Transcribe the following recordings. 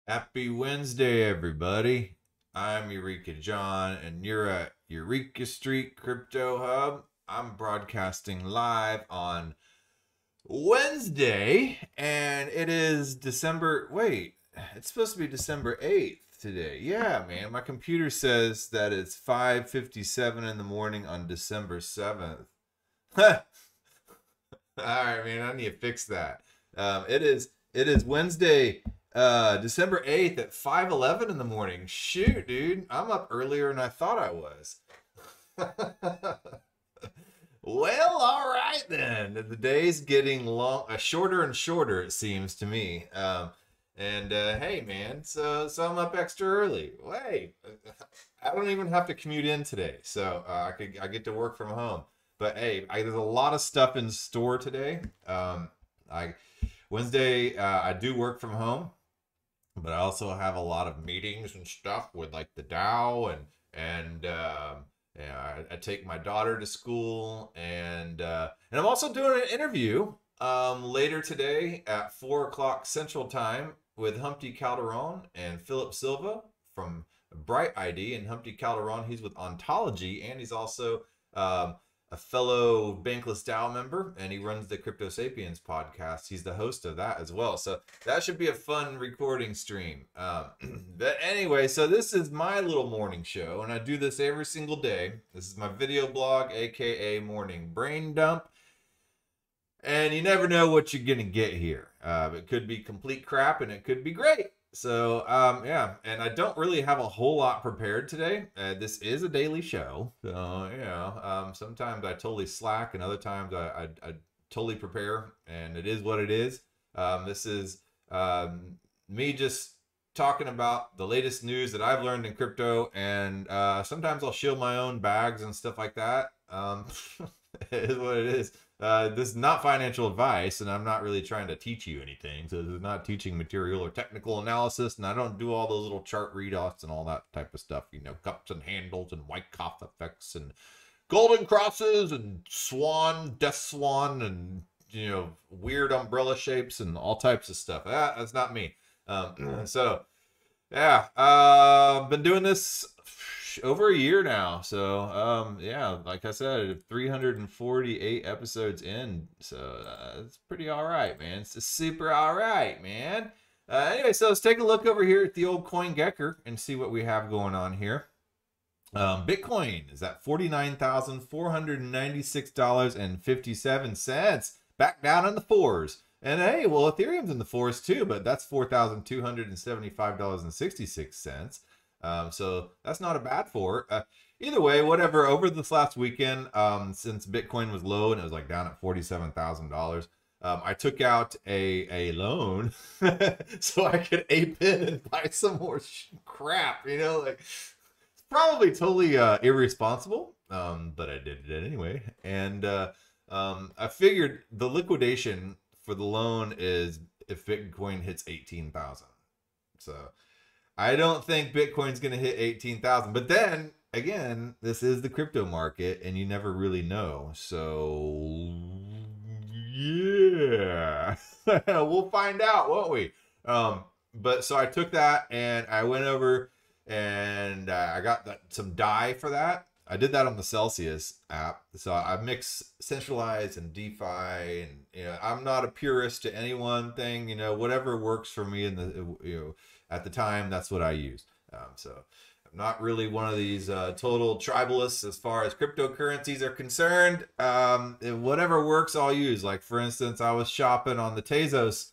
Happy Wednesday, everybody. I'm Eureka John, and you're at Eureka Street Crypto Hub. I'm broadcasting live on Wednesday, and it is December. Wait, it's supposed to be December 8th today. Yeah, man. My computer says that it's 5:57 in the morning on December 7th. All right, man. I need to fix that. It is Wednesday, December 8th at 5:11 in the morning. Shoot, dude. I'm up earlier than I thought I was. Well, all right then. The day's getting shorter and shorter, it seems to me. Hey, man, so I'm up extra early. Wait, I don't even have to commute in today, so I get to work from home. But hey, there's a lot of stuff in store today. I Wednesday, I do work from home, but I also have a lot of meetings and stuff with like the DAO and yeah, I take my daughter to school and I'm also doing an interview later today at 4 o'clock Central Time with Humpty Calderon and Philip Silva from Bright ID. And Humpty Calderon, he's with Ontology, and he's also a fellow Bankless DAO member, and he runs the Crypto Sapiens podcast. He's the host of that as well. So that should be a fun recording stream. But anyway, so this is my little morning show, and I do this every single day. This is my video blog, aka Morning Brain Dump. And you never know what you're going to get here. It could be complete crap, and it could be great. So, yeah, and I don't really have a whole lot prepared today. This is a daily show. So, sometimes I totally slack, and other times I totally prepare, and it is what it is. This is me just talking about the latest news that I've learned in crypto, and sometimes I'll shield my own bags and stuff like that. It is what it is. This is not financial advice, and I'm not really trying to teach you anything. So this is not teaching material or technical analysis, and I don't do all those little chart readouts and all that type of stuff. You know, cups and handles and Wyckoff effects and golden crosses and swan, death swan, and weird umbrella shapes and all types of stuff. That's not me. Been doing this over a year now. So, like I said, 348 episodes in. So, it's pretty all right, man. It's just super all right, man. Anyway, so let's take a look over here at the old CoinGecko and see what we have going on here. Bitcoin is at $49,496.57. Back down in the fours. And hey, well, Ethereum's in the fours too, but that's $4,275.66. So that's not a bad for. Either way, whatever. Over this last weekend, since Bitcoin was low and it was like down at $47,000, I took out a loan so I could ape in and buy some more crap. Like it's probably totally irresponsible, but I did it anyway. And I figured the liquidation for the loan is if Bitcoin hits 18,000. So I don't think Bitcoin's going to hit 18,000. But then, again, this is the crypto market, and you never really know. So, yeah. We'll find out, won't we? So I took that, and I went over, and I got some DAI for that. I did that on the Celsius app. So I mix centralized and DeFi, and I'm not a purist to any one thing. Whatever works for me in the at the time, that's what I use. So I'm not really one of these total tribalists as far as cryptocurrencies are concerned. Whatever works, I'll use. Like for instance, I was shopping on the Tezos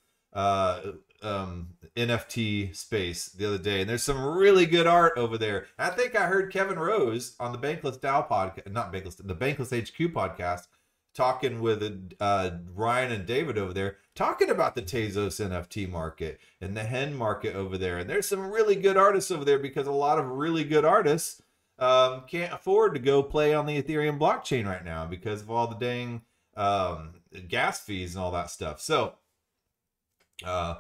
NFT space the other day, and there's some really good art over there. I think I heard Kevin Rose on the Bankless DAO podcast, not Bankless, the Bankless HQ podcast, talking with Ryan and David over there, talking about the Tezos NFT market and the hen market over there. And there's some really good artists over there because a lot of really good artists can't afford to go play on the Ethereum blockchain right now because of all the dang gas fees and all that stuff. So I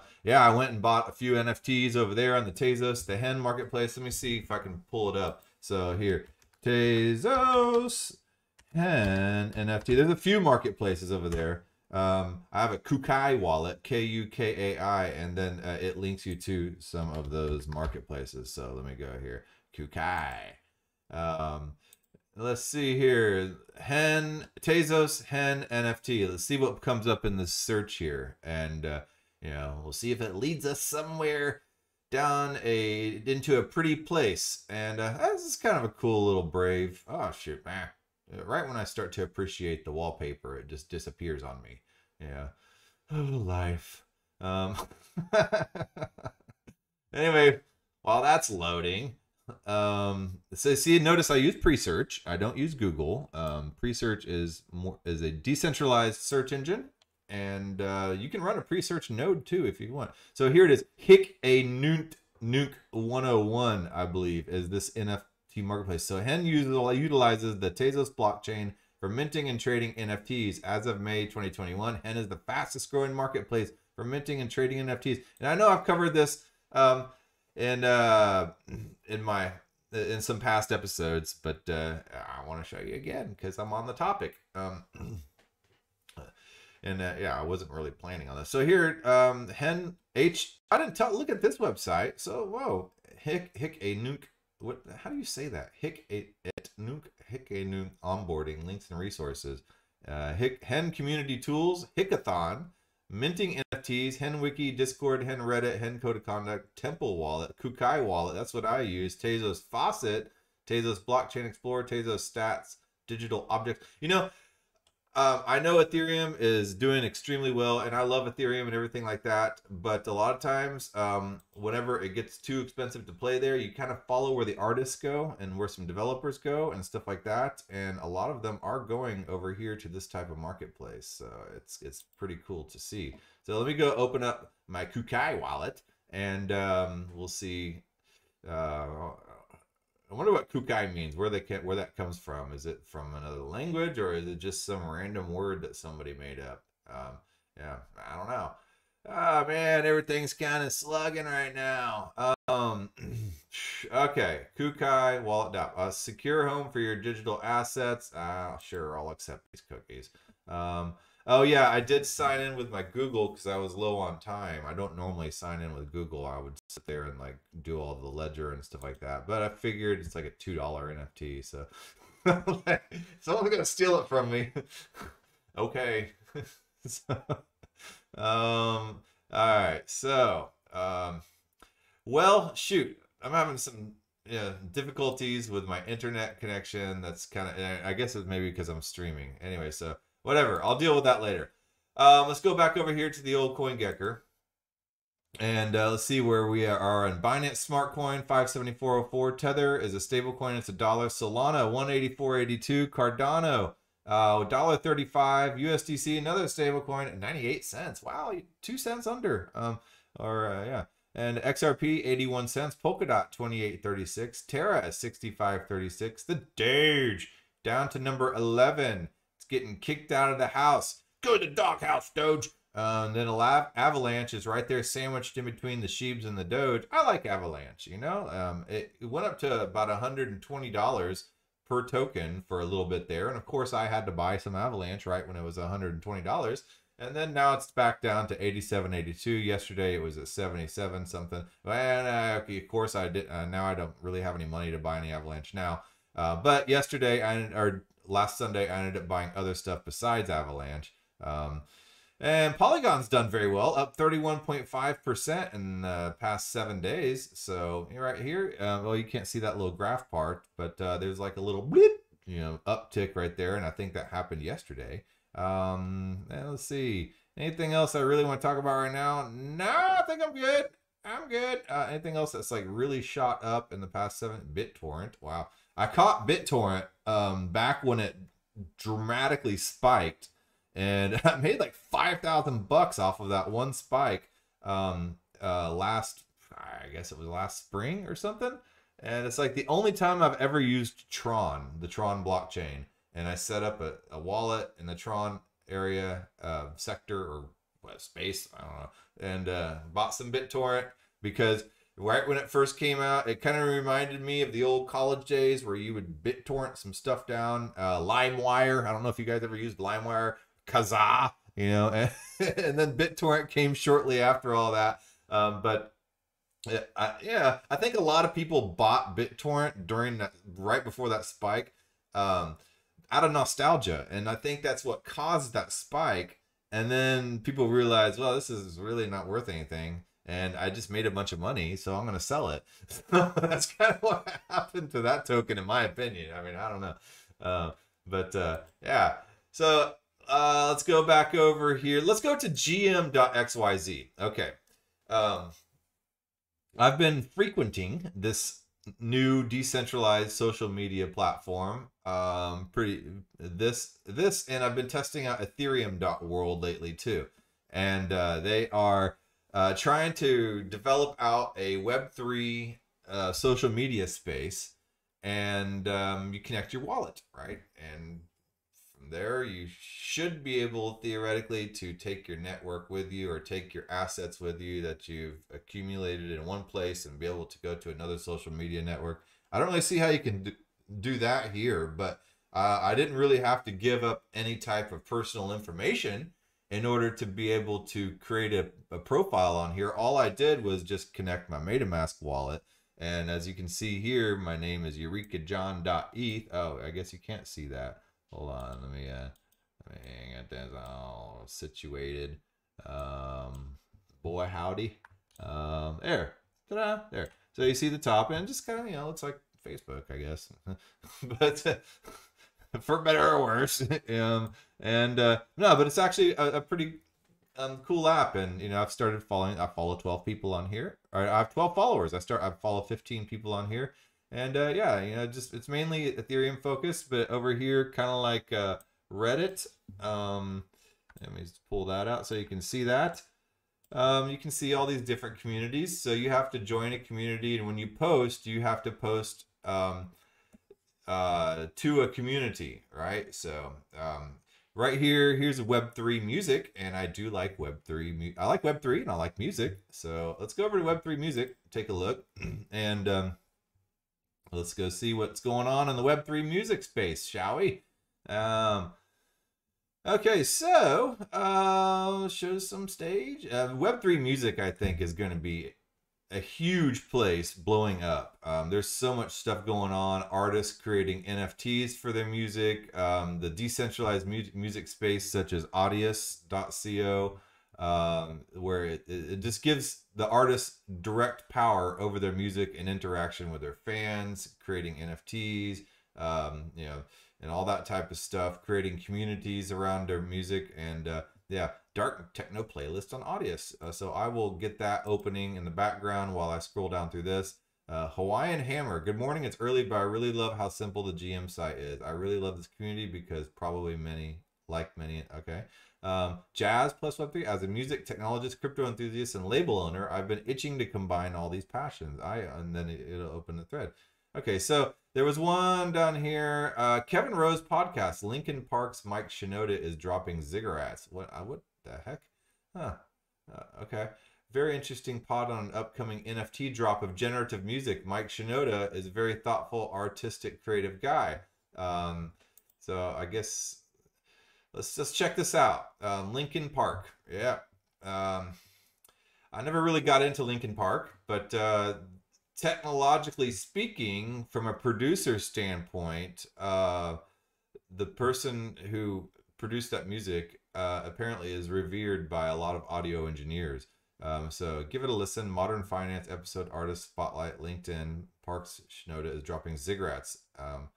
went and bought a few NFTs over there on the Tezos, the hen marketplace. Let me see if I can pull it up. So here, Tezos hen NFT. There's a few marketplaces over there. I have a Kukai wallet, Kukai, and then it links you to some of those marketplaces. So let me go here, Kukai. Um, let's see here, Tezos Hen NFT. Let's see what comes up in the search here, and we'll see if it leads us somewhere down into a pretty place. And this is kind of a cool little brave. Oh shoot, man! Right when I start to appreciate the wallpaper, it just disappears on me. Yeah. Oh, life. Anyway, while that's loading, so see, notice I use Presearch. I don't use Google. Presearch is a decentralized search engine, and you can run a Presearch node too if you want. So here it is. Hick a Nuke 101, I believe, is this NFT marketplace. So Hen utilizes the Tezos blockchain for minting and trading NFTs. As of May 2021, Hen is the fastest growing marketplace for minting and trading NFTs. And I know I've covered this in some past episodes, but I want to show you again because I'm on the topic. Yeah, I wasn't really planning on this. So here, Hen H. I didn't tell. Look at this website. So whoa, Hick a Nuke. What? How do you say that? Hick a Nuke onboarding links and resources. Hen community tools. Hickathon. Minting NFTs, Hen Wiki, Discord, Hen Reddit, Hen Code of Conduct, Temple Wallet, Kukai Wallet, that's what I use, Tezos Faucet, Tezos Blockchain Explorer, Tezos Stats, Digital Objects. I know Ethereum is doing extremely well, and I love Ethereum and everything like that, but a lot of times, whenever it gets too expensive to play there, you kind of follow where the artists go and where some developers go and stuff like that, and a lot of them are going over here to this type of marketplace, so it's pretty cool to see. So let me go open up my Kukai wallet, and we'll see. I wonder what Kukai means, where that comes from. Is it from another language, or is it just some random word that somebody made up? Yeah, I don't know. Oh man, everything's kind of slugging right now. Okay, Kukai wallet. A secure home for your digital assets. Sure, I'll accept these cookies. Oh yeah, I did sign in with my Google because I was low on time. I don't normally sign in with Google. I would sit there and like do all the ledger and stuff like that. But I figured it's like a $2 NFT, so someone's gonna steal it from me. Okay. So, all right. So, well, shoot, I'm having some difficulties with my internet connection. That's kind of, I guess it's maybe because I'm streaming. Anyway, so. Whatever, I'll deal with that later. Let's go back over here to the old CoinGecko. And let's see where we are on Binance Smart Coin, 574.04. Tether is a stable coin, it's $1. Solana, 184.82. Cardano, $1.35. USDC, another stable coin at 98 cents. Wow, 2 cents under. Yeah. And XRP, 81 cents. Polkadot, 28.36. Terra at 65.36. The Doge, down to number 11. Getting kicked out of the house. Go to the doghouse, Doge. And then Avalanche is right there sandwiched in between the Sheebs and the Doge. I like Avalanche, it went up to about $120 per token for a little bit there. And of course, I had to buy some Avalanche right when it was $120. And then now it's back down to 87.82. Yesterday it was at 77 something. And of course I did. Now I don't really have any money to buy any Avalanche now. But yesterday last Sunday, I ended up buying other stuff besides Avalanche. And Polygon's done very well, up 31.5% in the past 7 days. So right here, well, you can't see that little graph part, but there's like a little blip, uptick right there. And I think that happened yesterday. And let's see. Anything else I really want to talk about right now? No, I think I'm good. I'm good. Anything else that's like really shot up in the past 7? BitTorrent. Wow. I caught BitTorrent back when it dramatically spiked, and I made like $5,000 off of that one spike last, I guess it was last spring or something. And it's like the only time I've ever used Tron, the Tron blockchain, and I set up a wallet in the Tron area sector or space, I don't know, and bought some BitTorrent because right when it first came out, it kind of reminded me of the old college days where you would BitTorrent some stuff down. LimeWire, I don't know if you guys ever used LimeWire. Kazaa, you know, and then BitTorrent came shortly after all that. But yeah, I think a lot of people bought BitTorrent during that, right before that spike, out of nostalgia, and I think that's what caused that spike. And then people realized, well, this is really not worth anything, and I just made a bunch of money, so I'm going to sell it. That's kind of what happened to that token, in my opinion. I mean, I don't know, yeah. So let's go back over here. Let's go to gm.xyz. Okay. I've been frequenting this new decentralized social media platform. And I've been testing out Ethereum.world lately too. And they are trying to develop out a Web3 social media space, and you connect your wallet, right? And from there, you should be able theoretically to take your network with you, or take your assets with you that you've accumulated in one place, and be able to go to another social media network. I don't really see how you can do that here, but I didn't really have to give up any type of personal information in order to be able to create a profile on here. All I did was just connect my MetaMask wallet. And as you can see here, my name is eurekajohn.eth. Oh, I guess you can't see that. Hold on, let me get this all situated. Boy, howdy. There, ta-da, there. So you see the top, and just kind of, you know, looks like Facebook, I guess. But for better or worse. No, but it's actually a pretty cool app, and you know, I've started following. I follow 12 people on here. Or I have 12 followers. I follow 15 people on here. And yeah, you know, just it's mainly Ethereum focused, but over here, kind of like Reddit. Let me just pull that out so you can see that. You can see all these different communities. So you have to join a community, and when you post, you have to post to a community, right? So right here, here's Web3 music, and I do like Web3. I like Web3, and I like music. So let's go over to Web3 music, take a look, and let's go see what's going on in the Web3 music space, shall we? Okay, so show some stage. Web3 music, I think, is going to be a huge place blowing up. There's so much stuff going on. Artists creating NFTs for their music. The decentralized music space, such as Audius.co, where it just gives the artists direct power over their music and interaction with their fans, creating NFTs, you know, and all that type of stuff, creating communities around their music. And yeah, dark techno playlist on Audius. So I will get that opening in the background while I scroll down through this. Hawaiian Hammer. Good morning. It's early, but I really love how simple the GM site is. I really love this community because probably many. Okay. Jazz plus Web3. As a music technologist, crypto enthusiast, and label owner, I've been itching to combine all these passions. And then it'll open the thread. Okay, so there was one down here. Kevin Rose podcast. Linkin Park's Mike Shinoda is dropping Ziggurats. What the heck? Huh. Okay. Very interesting pod on an upcoming NFT drop of generative music. Mike Shinoda is a very thoughtful, artistic, creative guy. So I guess let's just check this out. Linkin Park. Yeah. I never really got into Linkin Park, but technologically speaking, from a producer standpoint, the person who produced that music apparently is revered by a lot of audio engineers. So give it a listen. Modern Finance episode artist spotlight. LinkedIn. Parks Shinoda is dropping Ziggurats. All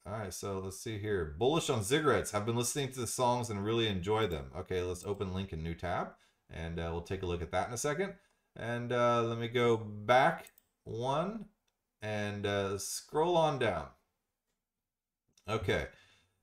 right, so let's see here. Bullish on Ziggurats. I've been listening to the songs and really enjoy them. Okay, let's open link in new tab, and we'll take a look at that in a second. And let me go back one and scroll on down. Okay.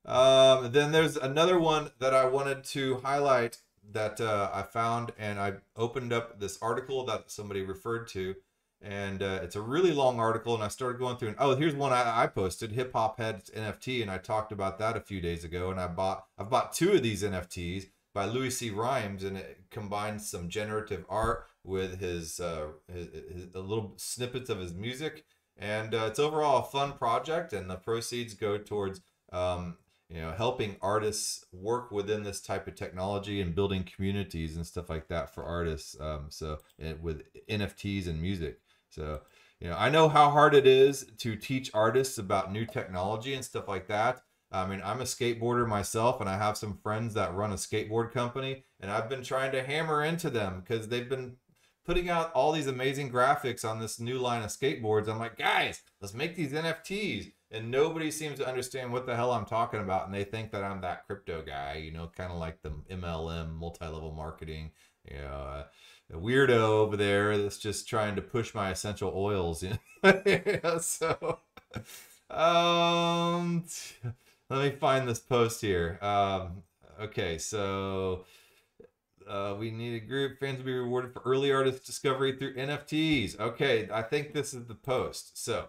Then there's another one that I wanted to highlight that I found, and I opened up this article that somebody referred to, and it's a really long article, and I started going through, and oh, here's one I posted, Hip Hop Head's NFT, and I talked about that a few days ago, and I've bought 2 of these NFTs by Louis C. Rhymes, and it combines some generative art with his little snippets of his music, and it's overall a fun project, and the proceeds go towards helping artists work within this type of technology and building communities and stuff like that for artists. With NFTs and music. So, I know how hard it is to teach artists about new technology and stuff like that. I mean, I'm a skateboarder myself, and I have some friends that run a skateboard company, and I've been trying to hammer into them because they've been putting out all these amazing graphics on this new line of skateboards. I'm like, guys, let's make these NFTs. And nobody seems to understand what the hell I'm talking about. And they think that I'm that crypto guy, kind of like the MLM, multi-level marketing, a weirdo over there that's just trying to push my essential oils. So, let me find this post here. Okay, so we need a group. Fans will be rewarded for early artist discovery through NFTs. Okay, I think this is the post. So,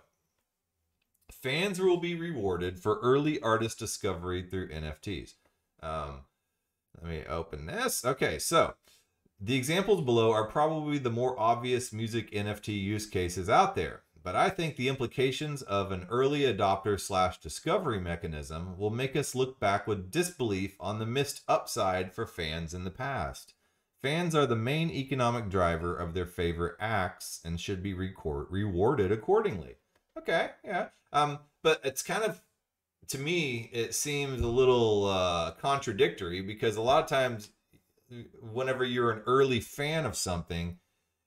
fans will be rewarded for early artist discovery through NFTs. Let me open this. Okay, so the examples below are probably the more obvious music NFT use cases out there, but I think the implications of an early adopter / discovery mechanism will make us look back with disbelief on the missed upside for fans in the past. Fans are the main economic driver of their favorite acts and should be rewarded accordingly. Okay, yeah. But it's kind of, to me, it seems a little contradictory, because a lot of times whenever you're an early fan of something,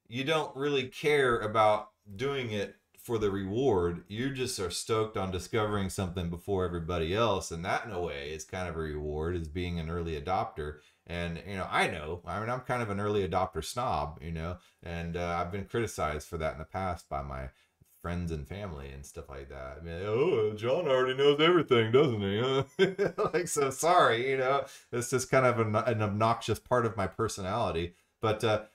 you don't really care about doing it for the reward. You just are stoked on discovering something before everybody else. And that, in a way, is kind of a reward, is being an early adopter. And, I'm kind of an early adopter snob, and I've been criticized for that in the past by my friends and family and stuff like that. I mean, oh, John already knows everything, doesn't he? Like, so sorry, it's just kind of an obnoxious part of my personality. But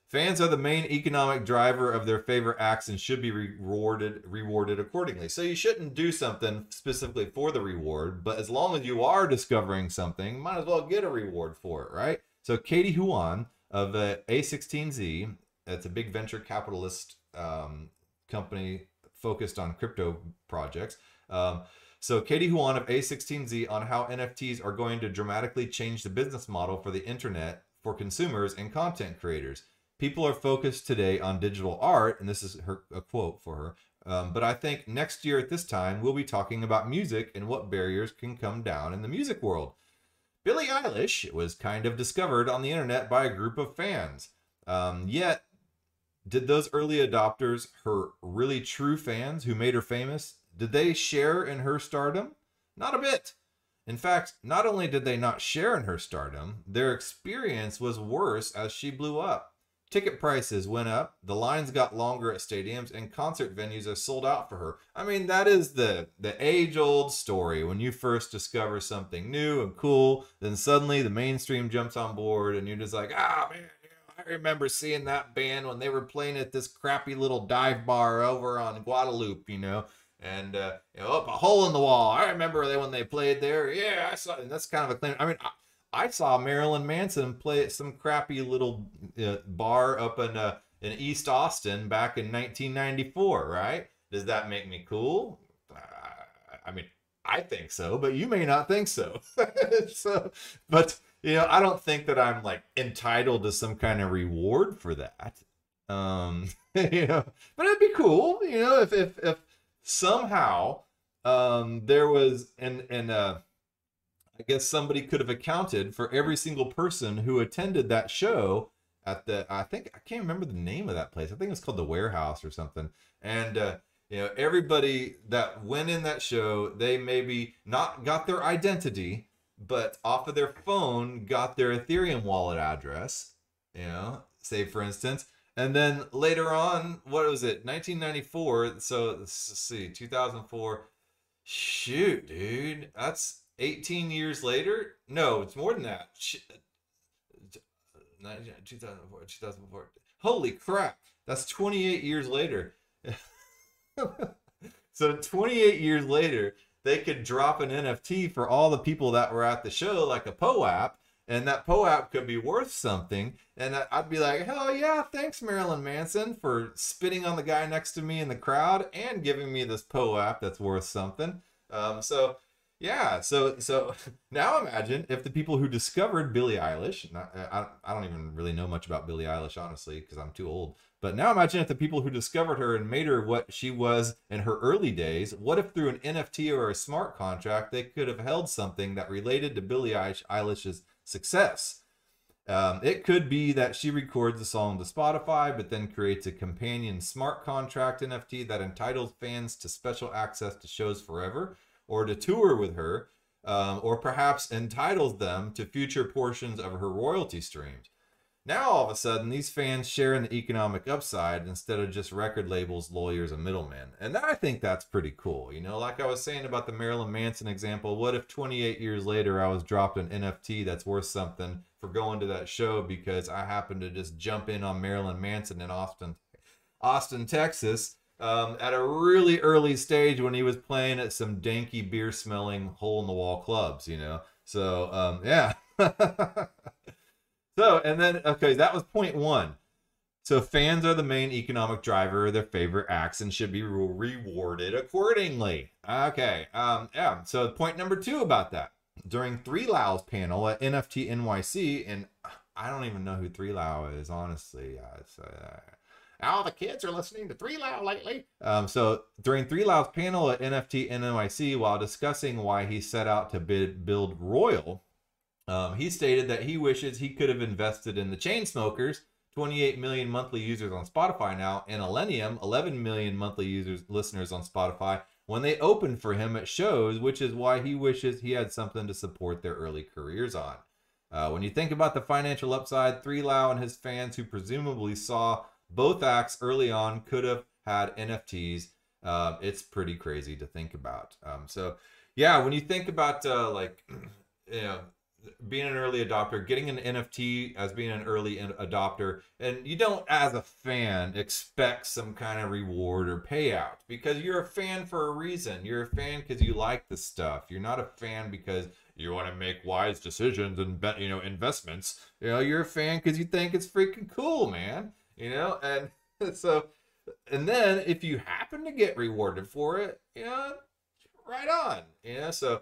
fans are the main economic driver of their favorite acts and should be rewarded accordingly. So you shouldn't do something specifically for the reward, but as long as you are discovering something, might as well get a reward for it, right? So Katie Huan of A16Z, that's a big venture capitalist company focused on crypto projects. So Katie Huan of A16Z on how NFTs are going to dramatically change the business model for the internet for consumers and content creators. People are focused today on digital art, and this is a quote for her. But I think next year at this time, we'll be talking about music and what barriers can come down in the music world. Billie Eilish was kind of discovered on the internet by a group of fans. Yet, did those early adopters, her really true fans who made her famous, did they share in her stardom? Not a bit. In fact, not only did they not share in her stardom, their experience was worse as she blew up. Ticket prices went up, the lines got longer at stadiums, and concert venues are sold out for her. I mean, that is the age-old story. When you first discover something new and cool, then suddenly the mainstream jumps on board, and you're just like, man, I remember seeing that band when they were playing at this crappy little dive bar over on Guadalupe, and up a hole in the wall. I remember when they played there. Yeah, I saw it. And that's kind of a claim. I mean, I saw Marilyn Manson play at some crappy little bar up in East Austin back in 1994, right? Does that make me cool? I mean, I think so, but you may not think so. But I don't think that I'm like entitled to some kind of reward for that. But it'd be cool, if somehow there was I guess somebody could have accounted for every single person who attended that show at I can't remember the name of that place. I think it's called the Warehouse or something. And everybody that went in that show, they maybe not got their identity, but off of their phone got their Ethereum wallet address, say for instance. And then later on, what was it? 1994. So let's see, 2004. Shoot, dude, that's 18 years later. No, it's more than that. 2004. Holy crap. That's 28 years later. So 28 years later, they could drop an NFT for all the people that were at the show, like a POAP, and that POAP could be worth something. And I'd be like, hell yeah, thanks Marilyn Manson for spitting on the guy next to me in the crowd and giving me this POAP that's worth something. So Yeah, so now imagine if the people who discovered Billie Eilish, I don't even really know much about Billie Eilish, honestly, because I'm too old. But now imagine if the people who discovered her and made her what she was in her early days, what if through an NFT or a smart contract they could have held something that related to Billie Eilish's success? It could be that she records the song to Spotify, but then creates a companion smart contract NFT that entitles fans to special access to shows forever, or to tour with her, or perhaps entitles them to future portions of her royalty streams. Now, all of a sudden, these fans share in the economic upside instead of just record labels, lawyers, and middlemen. And I think that's pretty cool. You know, like I was saying about the Marilyn Manson example, what if 28 years later I was dropped an NFT that's worth something for going to that show because I happened to just jump in on Marilyn Manson in Austin, Texas, at a really early stage when he was playing at some danky beer smelling hole in the wall clubs, you know? So, yeah. So, and then, okay, that was point one. So fans are the main economic driver of their favorite acts and should be rewarded accordingly. Okay, yeah. So point number two about that. During 3Lau's panel at NFT NYC, and I don't even know who 3Lau is, honestly. All the kids are listening to 3Lau lately. So during 3Lau's panel at NFT NYC, while discussing why he set out to build Royal, he stated that he wishes he could have invested in the Chainsmokers, 28 million monthly users on Spotify now, and Millennium, 11 million monthly listeners on Spotify, when they opened for him at shows, which is why he wishes he had something to support their early careers on. When you think about the financial upside, 3Lau and his fans who presumably saw both acts early on could have had NFTs. It's pretty crazy to think about. So yeah, when you think about like, you know, being an early adopter, getting an NFT as being an early adopter, and you don't, as a fan, expect some kind of reward or payout because you're a fan for a reason. You're a fan because you like the stuff. You're not a fan because you want to make wise decisions and investments. You know, you're a fan because you think it's freaking cool, man. You know, and so, and then if you happen to get rewarded for it, you know, right on. You know, so.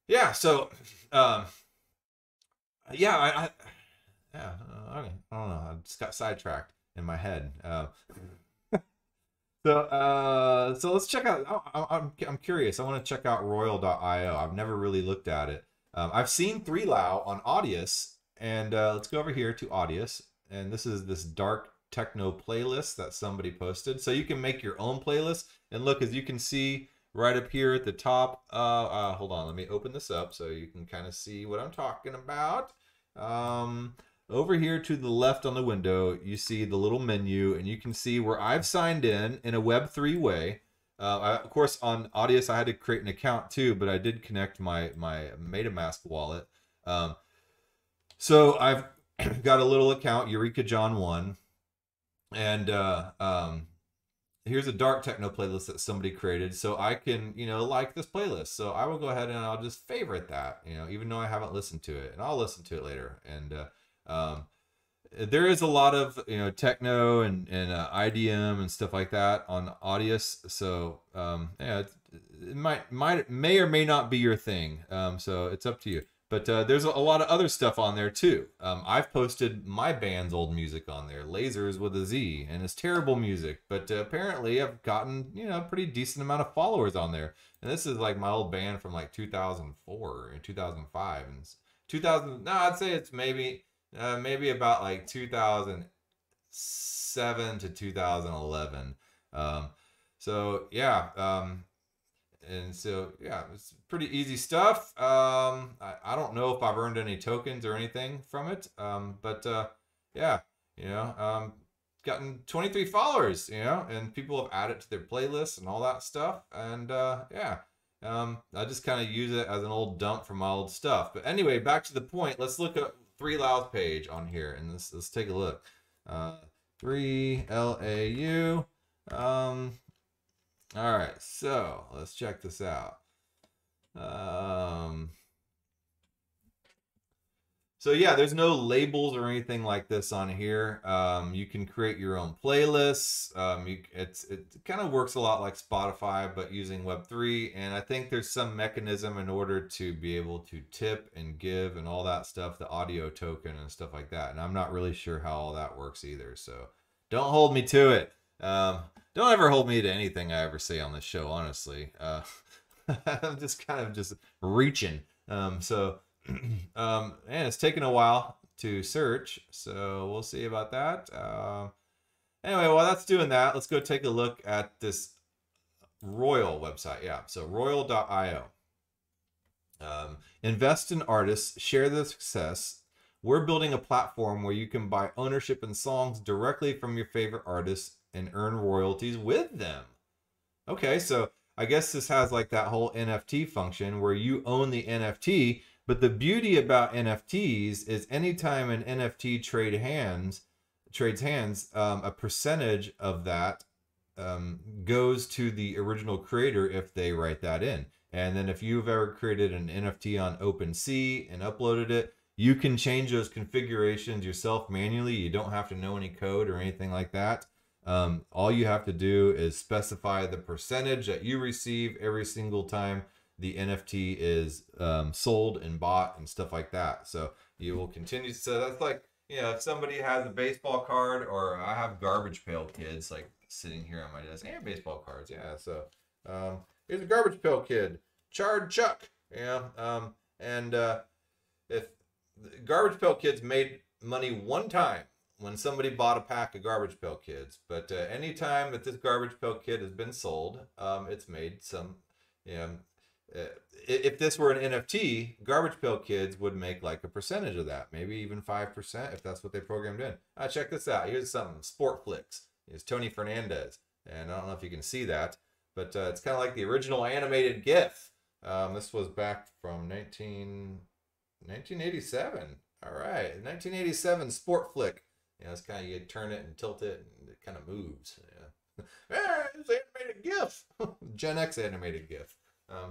Yeah, so, yeah, yeah, I don't know. I just got sidetracked in my head. So let's check out. I'm curious. I want to check out Royal.io. I've never really looked at it. I've seen 3Lau on Audius, and let's go over here to Audius, and this is this dark techno playlist that somebody posted. So you can make your own playlist, and look, as you can see right up here at the top. Hold on, let me open this up so you can kind of see what I'm talking about. Over here to the left on the window, you see the little menu, and you can see where I've signed in a Web3 way. Of course, on Audius, I had to create an account too, but I did connect my MetaMask wallet. So I've got a little account, Eureka John 1, and here's a dark techno playlist that somebody created, so I can, you know, like this playlist. So I will go ahead and I'll just favorite that, you know, even though I haven't listened to it, and I'll listen to it later. And there is a lot of, you know, techno and IDM and stuff like that on Audius. So yeah, it may or may not be your thing. So it's up to you. But there's a lot of other stuff on there too. I've posted my band's old music on there, Lasers with a Z, and it's terrible music. But apparently I've gotten, you know, a pretty decent amount of followers on there. And this is like my old band from like 2004 and 2005 and 2000. No, I'd say it's maybe about like 2007 to 2011. So yeah. And so, yeah, it's pretty easy stuff. I don't know if I've earned any tokens or anything from it. But yeah, you know, gotten 23 followers, you know, and people have added to their playlists and all that stuff. And yeah, I just kind of use it as an old dump for my old stuff. But anyway, back to the point. Let's look at 3Lau's page on here, and let's take a look. 3LAU. All right, so let's check this out. So yeah, there's no labels or anything like this on here. You can create your own playlists. It kind of works a lot like Spotify, but using Web3. And I think there's some mechanism in order to be able to tip and give and all that stuff, the audio token and stuff like that. And I'm not really sure how all that works either. So don't hold me to it. Don't ever hold me to anything I ever say on this show, honestly. I'm just kind of just reaching. And it's taken a while to search, so we'll see about that. Anyway, while that's doing that, let's go take a look at this Royal website. Yeah, so royal.io. Invest in artists, share the success. We're building a platform where you can buy ownership in songs directly from your favorite artists and earn royalties with them. Okay, so I guess this has like that whole NFT function where you own the NFT. But the beauty about NFTs is anytime an NFT trades hands, a percentage of that goes to the original creator if they write that in. And then if you've ever created an NFT on OpenSea and uploaded it, you can change those configurations yourself manually. You don't have to know any code or anything like that. All you have to do is specify the percentage that you receive every single time the NFT is sold and bought and stuff like that. So you will continue. So that's like, you know, if somebody has a baseball card, or I have Garbage Pail Kids like sitting here on my desk. And baseball cards, yeah. So here's a Garbage Pail Kid, Charred Chuck. Yeah. If Garbage Pail Kids made money one time when somebody bought a pack of Garbage Pail Kids, but any time that this Garbage Pail Kid has been sold, it's made some, you know, if this were an NFT, Garbage Pail Kids would make like a percentage of that, maybe even 5% if that's what they programmed in. Check this out. Here's some Sport Flicks. Here's Tony Fernandez, and I don't know if you can see that, but it's kind of like the original animated GIF. This was back from 1987. All right, 1987 Sport Flick. You know, it's kind of, you turn it and tilt it, and it kind of moves. Yeah, it's animated GIF. Gen X animated GIF. All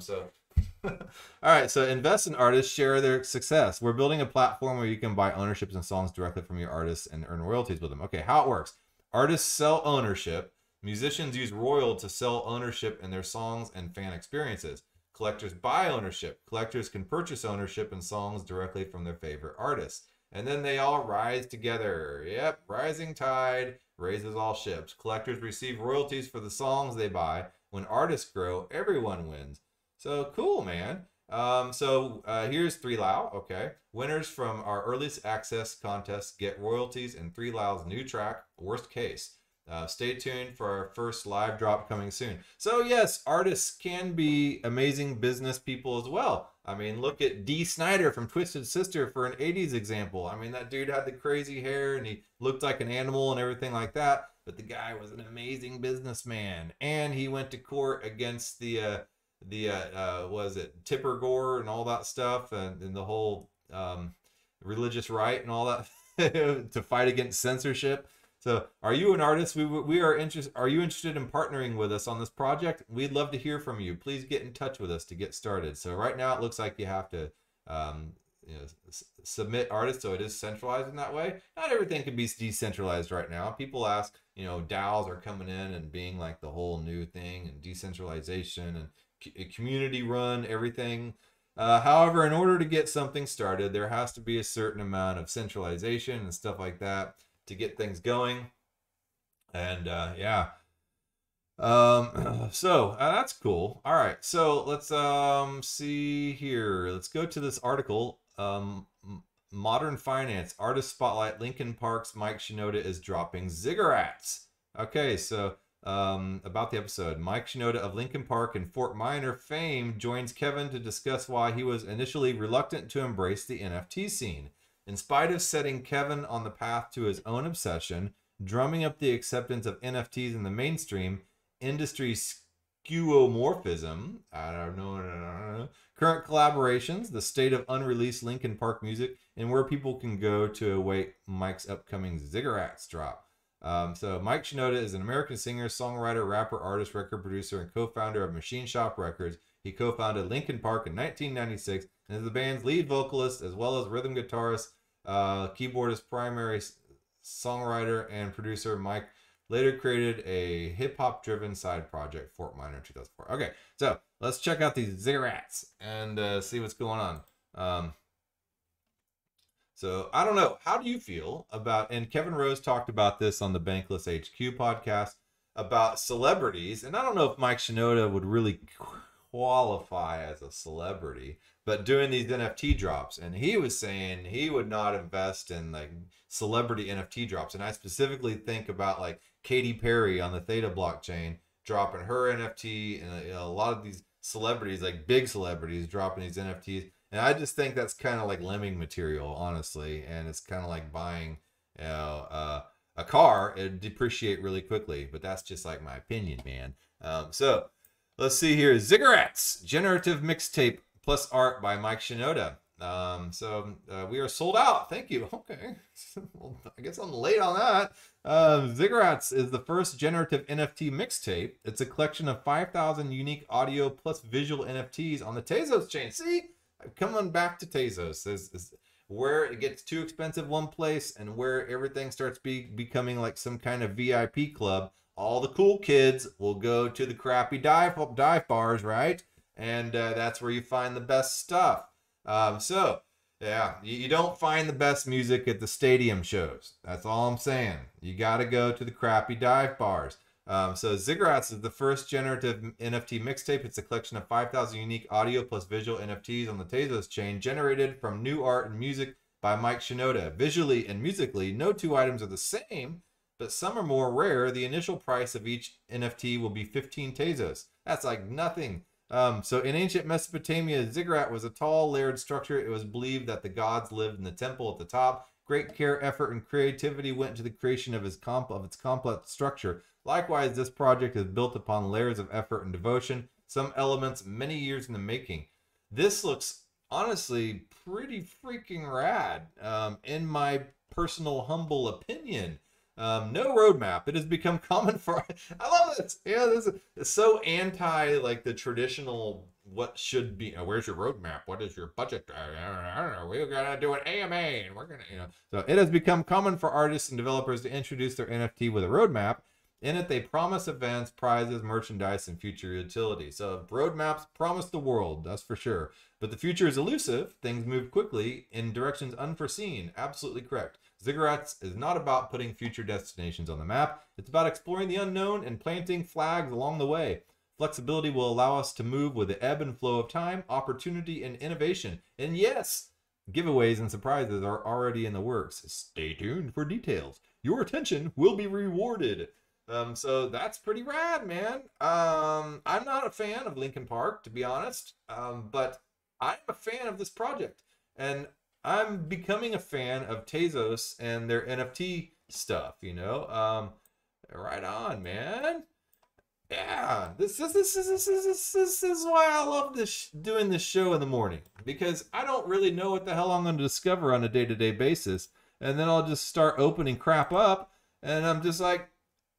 right, so invest in artists, share their success. We're building a platform where you can buy ownerships and songs directly from your artists and earn royalties with them. Okay, how it works. Artists sell ownership. Musicians use Royal to sell ownership in their songs and fan experiences. Collectors buy ownership. Collectors can purchase ownership in songs directly from their favorite artists. And then they all rise together. Yep, rising tide raises all ships. Collectors receive royalties for the songs they buy. When artists grow, everyone wins. So cool, man. Here's 3Lao. Okay. Winners from our earliest access contest get royalties in 3Lao's new track, Worst Case. Stay tuned for our first live drop coming soon. So yes, artists can be amazing business people as well. I mean, look at Dee Snider from Twisted Sister for an 80s example. I mean, that dude had the crazy hair and he looked like an animal and everything like that. But the guy was an amazing businessman. And he went to court against was it Tipper Gore and all that stuff, and the whole religious right and all that to fight against censorship. So are you an artist? We are interested. Are you interested in partnering with us on this project? We'd love to hear from you. Please get in touch with us to get started. So right now it looks like you have to submit artists, so it is centralized in that way. Not everything can be decentralized right now. People ask, DAOs are coming in and being like the whole new thing, and decentralization and community run everything. However, in order to get something started, there has to be a certain amount of centralization and stuff like that to get things going. And so that's cool. All right, so let's see here. Let's go to this article. Modern Finance Artist Spotlight. Linkin Park's Mike Shinoda is dropping Ziggurats. Okay, so about the episode. Mike Shinoda of Linkin Park and Fort Minor fame joins Kevin to discuss why he was initially reluctant to embrace the NFT scene. In spite of setting Kevin on the path to his own obsession, drumming up the acceptance of NFTs in the mainstream industry skeuomorphism, I don't know, current collaborations, the state of unreleased Linkin Park music, and where people can go to await Mike's upcoming Ziggurats drop. So Mike Shinoda is an American singer, songwriter, rapper, artist, record producer, and co-founder of Machine Shop Records. He co-founded Linkin Park in 1996 and is the band's lead vocalist as well as rhythm guitarist Keyboardist, primary songwriter, and producer Mike later created a hip-hop driven side project, Fort Minor 2004. Okay, so let's check out these Ziggurats and see what's going on. So I don't know. How do you feel about, and Kevin Rose talked about this on the Bankless HQ podcast, about celebrities, and I don't know if Mike Shinoda would really qualify as a celebrity, but doing these NFT drops, and he was saying he would not invest in like celebrity NFT drops. And I specifically think about like Katy Perry on the Theta blockchain dropping her NFT, and a lot of these celebrities, like big celebrities, dropping these NFTs. And I just think that's kind of like lemming material, honestly. And it's kind of like buying, a car. It'd depreciate really quickly, but that's just like my opinion, man. So let's see here. Ziggurats, Generative Mixtape plus art by Mike Shinoda. We are sold out. Thank you. Okay. Well, I guess I'm late on that. Ziggurats is the first generative NFT mixtape. It's a collection of 5,000 unique audio plus visual NFTs on the Tezos chain. See? I'm coming back to Tezos. This is where it gets too expensive one place and where everything starts becoming like some kind of VIP club. All the cool kids will go to the crappy dive bars, right? And that's where you find the best stuff. Yeah, you don't find the best music at the stadium shows. That's all I'm saying. You got to go to the crappy dive bars. Ziggurats is the first generative NFT mixtape. It's a collection of 5,000 unique audio plus visual NFTs on the Tezos chain, generated from new art and music by Mike Shinoda. Visually and musically, no two items are the same, but some are more rare. The initial price of each NFT will be 15 Tezos. That's like nothing. In ancient Mesopotamia, ziggurat was a tall, layered structure. It was believed that the gods lived in the temple at the top. Great care, effort, and creativity went into the creation of its complex structure. Likewise, this project is built upon layers of effort and devotion, some elements many years in the making. This looks honestly pretty freaking rad, in my personal humble opinion. No roadmap. It has become common for... I love this. Yeah, this is so anti like the traditional what should be. Where's your roadmap? What is your budget? I don't know. We're gonna do an AMA, and we're gonna, So it has become common for artists and developers to introduce their NFT with a roadmap. In it, they promise events, prizes, merchandise, and future utility. So roadmaps promise the world, that's for sure. But the future is elusive. Things move quickly in directions unforeseen. Absolutely correct. Ziggurats is not about putting future destinations on the map. It's about exploring the unknown and planting flags along the way. Flexibility will allow us to move with the ebb and flow of time, opportunity, and innovation. And yes, giveaways and surprises are already in the works. Stay tuned for details. Your attention will be rewarded. So that's pretty rad, man. I'm not a fan of Linkin Park, to be honest, but I'm a fan of this project, and I'm becoming a fan of Tezos and their NFT stuff. Right on, man. Yeah, this is why I love doing this show in the morning, because I don't really know what the hell I'm going to discover on a day-to-day basis, and then I'll just start opening crap up, and I'm just like,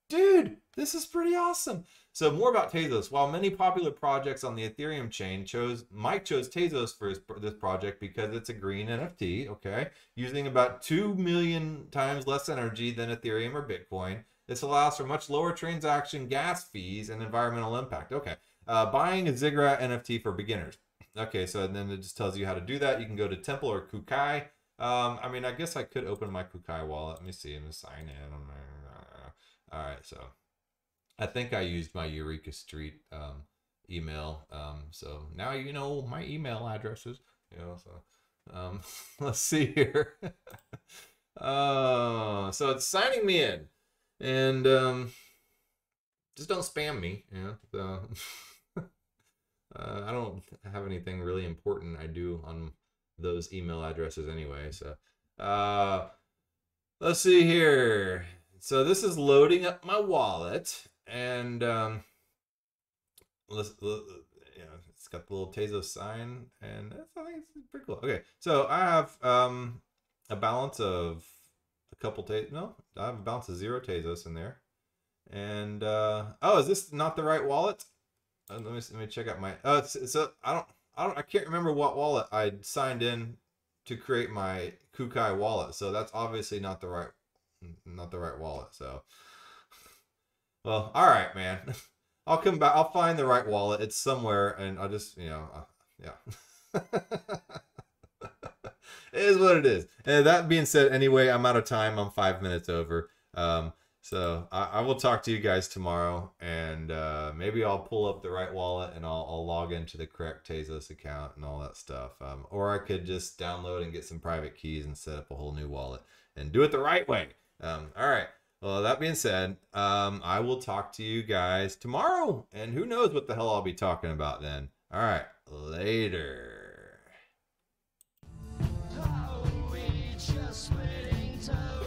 dude, this is pretty awesome. So more about Tezos. While many popular projects on the Ethereum chain Mike chose Tezos for this project because it's a green NFT, okay, using about 2 million times less energy than Ethereum or Bitcoin. This allows for much lower transaction gas fees and environmental impact. Okay, buying a Ziggurat NFT for beginners. Okay, so then it just tells you how to do that. You can go to Temple or Kukai. I guess I could open my Kukai wallet. Let me see. I'm going to sign in. All right, so I think I used my Eureka Street email. So now you know my email addresses. Let's see here. So it's signing me in, and just don't spam me. I don't have anything really important I do on those email addresses anyway. So let's see here. So this is loading up my wallet, and it's got the little Tezos sign, and I think it's pretty cool. Okay, so I have a balance of I have a balance of 0 Tezos in there, and is this not the right wallet? Let me check out my. I can't remember what wallet I signed in to create my Kukai wallet. So that's obviously not the right wallet. So, well, all right, man. I'll come back. I'll find the right wallet. It's somewhere, and I'll just, yeah. It is what it is. And that being said, anyway, I'm out of time. I'm 5 minutes over. So I will talk to you guys tomorrow, and maybe I'll pull up the right wallet and I'll log into the correct Tezos account and all that stuff. Or I could just download and get some private keys and set up a whole new wallet and do it the right way. All right. Well, that being said, I will talk to you guys tomorrow, and who knows what the hell I'll be talking about then. All right. Later. Are we just waiting to